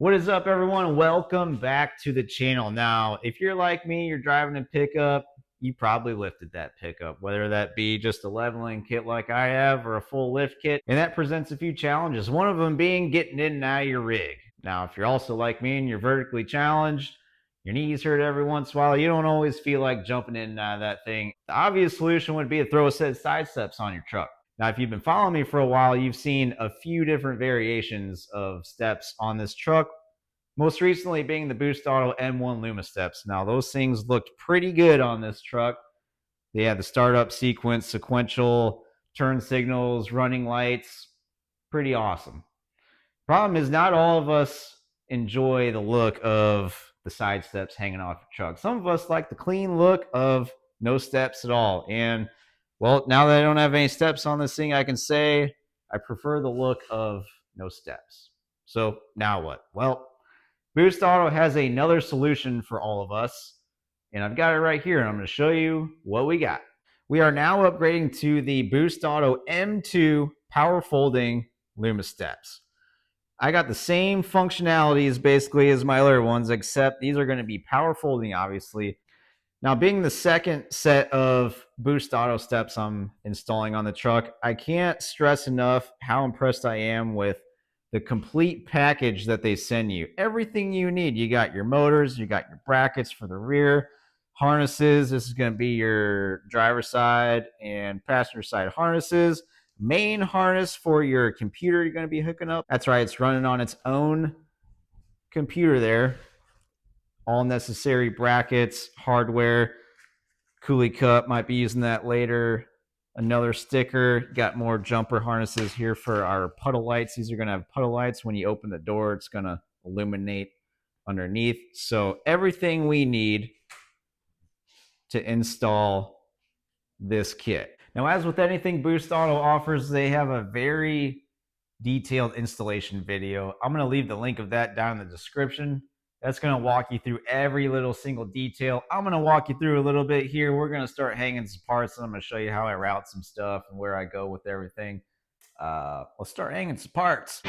What is up, everyone? Welcome back to the channel. Now, if you're like me, you're driving a pickup, you probably lifted that pickup, whether that be just a leveling kit like I have or a full lift kit. And that presents a few challenges, one of them being getting in and out of your rig. Now, if you're also like me and you're vertically challenged, your knees hurt every once in a while, you don't always feel like jumping in and out of that thing. The obvious solution would be to throw a set of side steps on your truck. Now, if you've been following me for a while, you've seen a few different variations of steps on this truck, most recently being the Boost Auto M1 Lumasteps. Now, those things looked pretty good on this truck. They had the startup sequence, sequential turn signals, running lights. Pretty awesome. Problem is, not all of us enjoy the look of the side steps hanging off your truck. Some of us like the clean look of no steps at all. And, well, now that I don't have any steps on this thing, I can say I prefer the look of no steps. So now what? Well, Boost Auto has another solution for all of us, and I've got it right here, and I'm going to show you what we got. We are now upgrading to the Boost Auto M2 Power Folding Lumasteps. I got the same functionalities basically as my other ones, except these are going to be power folding, obviously. Now, being the second set of Boost Auto steps I'm installing on the truck, I can't stress enough how impressed I am with the complete package that they send you. Everything you need. You got your motors, you got your brackets for the rear, harnesses. This is going to be your driver side and passenger side harnesses. Main harness for your computer you're going to be hooking up. That's right, it's running on its own computer there. All necessary brackets, hardware, coolie cup, might be using that later. Another sticker, got more jumper harnesses here for our puddle lights. These are going to have puddle lights. When you open the door, it's going to illuminate underneath. So everything we need to install this kit. Now, as with anything Boost Auto offers, they have a very detailed installation video. I'm going to leave the link of that down in the description. That's going to walk you through every little single detail. I'm going to walk you through a little bit here. We're going to start hanging some parts, and I'm going to show you how I route some stuff and where I go with everything. Let's start hanging some parts.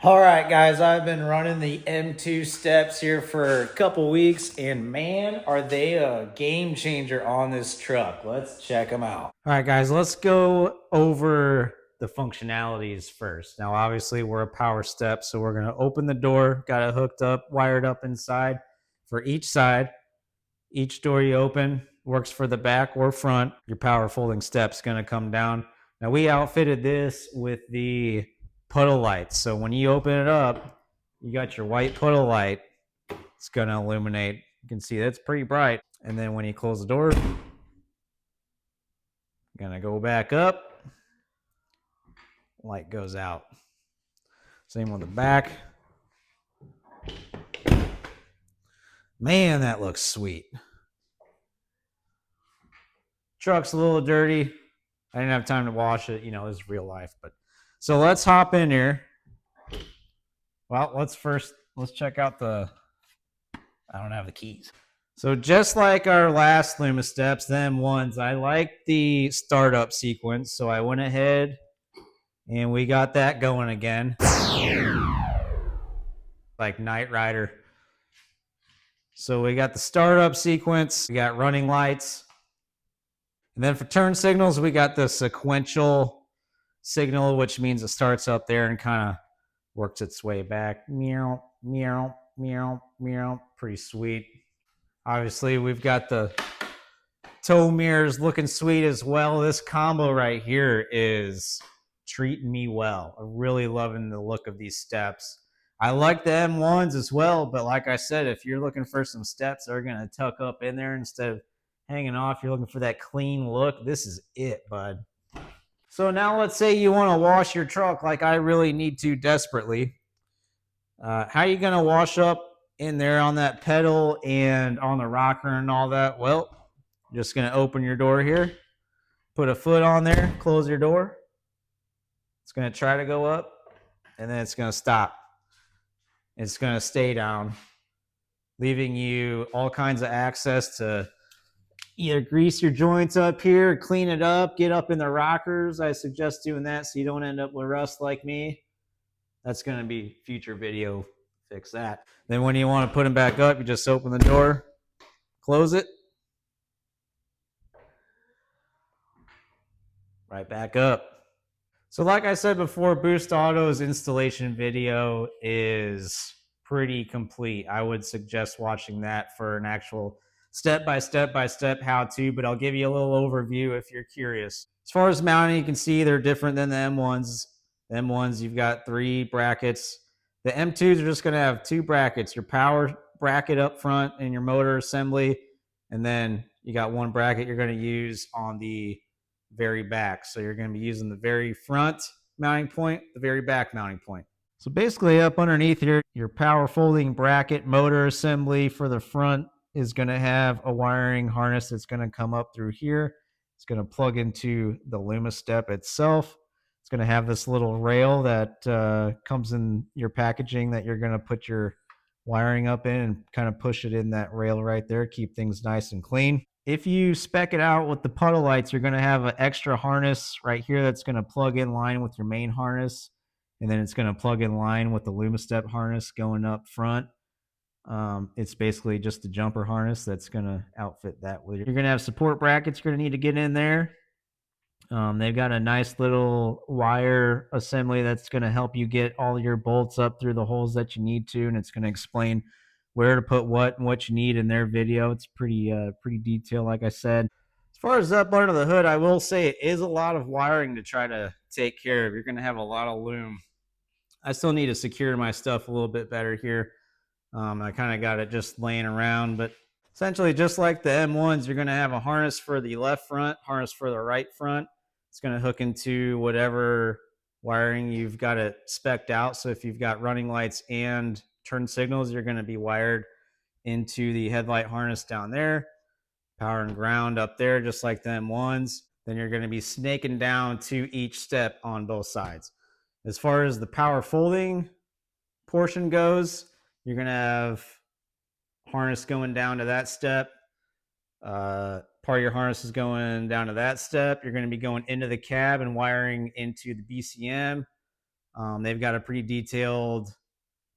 All right, guys, I've been running the M2 steps here for a couple weeks, and man, are they a game changer on this truck. Let's check them out. All right, guys, let's go over the functionalities first. Now, obviously, we're a power step, so we're going to open the door, got it hooked up, wired up inside for each side. Each door you open works for the back or front. Your power folding step's going to come down. Now, we outfitted this with the puddle lights. So when you open it up, you got your white puddle light. It's going to illuminate. You can see that's pretty bright. And then when you close the door, going to go back up. Light goes out. Same with the back. Man, that looks sweet. Truck's a little dirty. I didn't have time to wash it. You know, this is real life. But so let's hop in here. Well, let's check out I don't have the keys. So just like our last Lumasteps, them ones, I like the startup sequence. So I went ahead And we got that going again. Like Knight Rider. So we got the startup sequence, we got running lights. And then for turn signals, we got the sequential signal, which means it starts up there and kind of works its way back. Meow, meow, meow, meow. Pretty sweet. Obviously, we've got the tow mirrors looking sweet as well. This combo right here is treating me well. I'm really loving the look of these steps. I like the M1s as well, but like I said, if you're looking for some steps that are going to tuck up in there instead of hanging off, you're looking for that clean look, this is it, bud. So now let's say you want to wash your truck like I really need to desperately. How are you going to wash up in there on that pedal and on the rocker and all that? Well, just going to open your door here, put a foot on there, close your door. It's going to try to go up, and then it's going to stop. It's going to stay down, leaving you all kinds of access to either grease your joints up here, clean it up, get up in the rockers. I suggest doing that so you don't end up with rust like me. That's going to be future video. Fix that. Then when you want to put them back up, you just open the door, close it, right back up. So like I said before, Boost Auto's installation video is pretty complete. I would suggest watching that for an actual step-by-step how-to, but I'll give you a little overview if you're curious. As far as mounting, you can see they're different than the M1s. The M1s, you've got 3 brackets. The M2s are just going to have 2 brackets, your power bracket up front and your motor assembly, and then you got 1 bracket you're going to use on the very back. So you're going to be using the very front mounting point, the very back mounting point. So basically up underneath here, your power folding bracket motor assembly for the front is going to have a wiring harness that's going to come up through here. It's going to plug into the Lumastep itself. It's going to have this little rail that comes in your packaging that you're going to put your wiring up in and kind of push it in that rail right there, keep things nice and clean. If you spec it out with the puddle lights, you're going to have an extra harness right here that's going to plug in line with your main harness, and then it's going to plug in line with the Lumastep harness going up front. It's basically just a jumper harness that's going to outfit that with you. You're going to have support brackets you're going to need to get in there. They've got a nice little wire assembly that's going to help you get all your bolts up through the holes that you need to, and it's going to explain where to put what and what you need in their video. It's pretty detailed, like I said. As far as up under the hood, I will say it is a lot of wiring to try to take care of. You're going to have a lot of loom. I still need to secure my stuff a little bit better here. I kind of got it just laying around, but essentially just like the M1s, you're going to have a harness for the left front, harness for the right front. It's going to hook into whatever wiring you've got it spec'd out. So if you've got running lights and turn signals, you're going to be wired into the headlight harness down there, power and ground up there, just like the M1s. Then you're going to be snaking down to each step on both sides. As far as the power folding portion goes, you're going to have harness going down to that step. Part of your harness is going down to that step. You're going to be going into the cab and wiring into the BCM. They've got a pretty detailed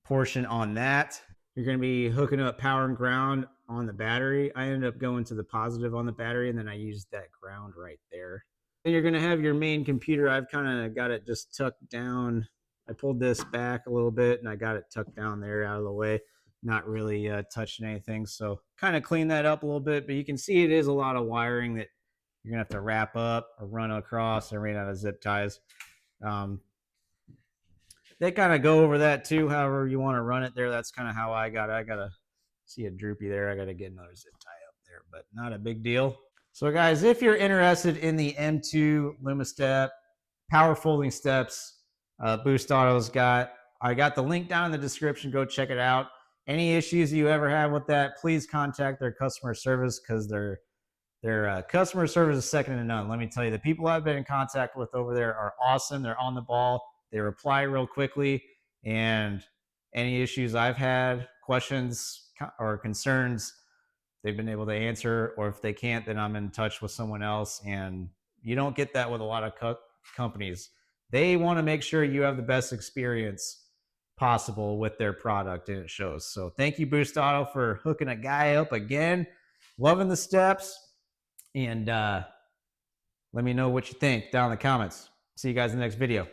portion on that. You're going to be hooking up power and ground on the battery. I ended up going to the positive on the battery, and then I used that ground right there. Then you're going to have your main computer. I've kind of got it just tucked down. I pulled this back a little bit, and I got it tucked down there out of the way. Not really touching anything, so kind of clean that up a little bit, but you can see it is a lot of wiring that you're gonna have to wrap up or run across. I ran out of zip ties. They kind of go over that too, however you want to run it there. That's kind of how I got it. I gotta see a droopy there. I gotta get another zip tie up there, but not a big deal. So guys, if you're interested in the M2 Lumastep power folding steps, Boost Auto's got, I got the link down in the description. Go check it out. Any issues you ever have with that, please contact their customer service, because their customer service is second to none. Let me tell you, the people I've been in contact with over there are awesome. They're on the ball. They reply real quickly, and any issues I've had, questions or concerns, they've been able to answer, or if they can't, then I'm in touch with someone else. And you don't get that with a lot of companies. They want to make sure you have the best experience possible with their product, and it shows. So thank you, Boost Auto, for hooking a guy up again. Loving the steps. And let me know what you think down in the comments. See you guys in the next video.